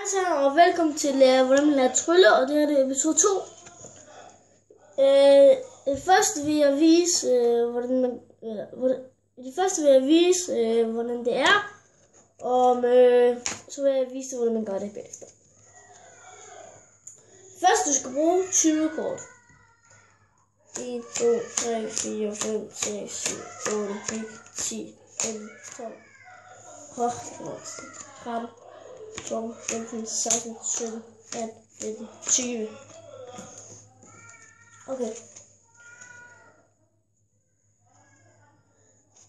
Hej så, og velkommen til hvordan man lærer trylle, og det her er episode 2. Først vil jeg vise, hvordan det er, og så vil jeg vise dig, hvordan man gør det bagefter. Først du skal bruge 20 kort. 1, 2, 3, 4, 5, 6, 7, 8, 9, 10, 11, 12, 13, 12, 15, 16, 17, 18, 19, 20. Okay.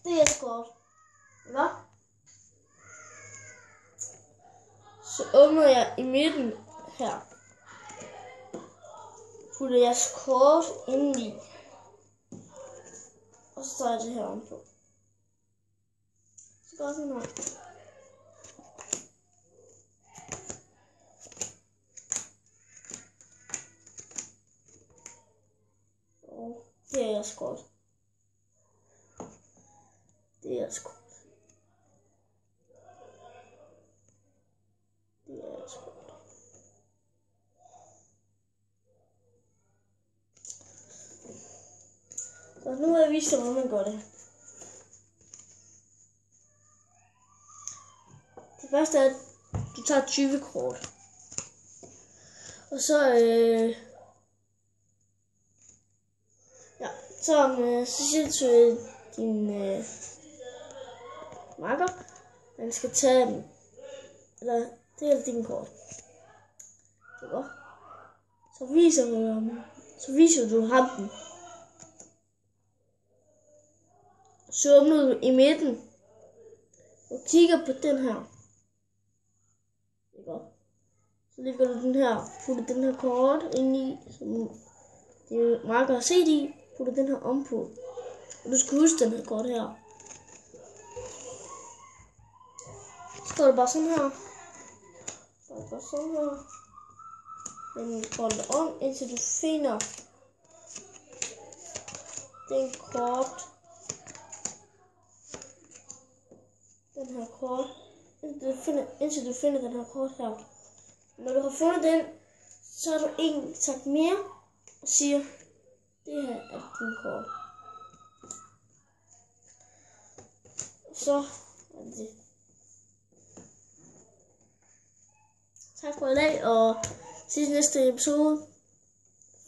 Det er skåret. Hvad? Så åbner jeg i midten her. Putter jeg kort indeni. Og så tager jeg det her ovenpå. Så gør jeg sådan her. Og det er jeres kort. Det er jeres kort. Det er jeres kort. Så nu vil jeg vise dig, hvordan man gør det. Det første er, at du tager 20 kort. Og så, så siger du til din makker, man skal tage dem. Eller det er din kort. Det er godt. Så viser du ham den. Så åbner du i midten og kigger på den her. Det er godt. Så lægger du den her, putter den her kort ind i, som din marker har set i, putter den her ovenpå. Og du skal huske den her kort her. Så går det bare sådan her. Den går om, indtil du finder den kort. Den her kort. Indtil du finder den her kort her. Når du har fundet den, så er du en tak mere og siger, det her er din kort. Så er det. Tak for i dag, og ses i næste episode.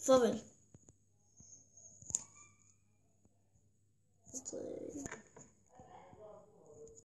Farvel.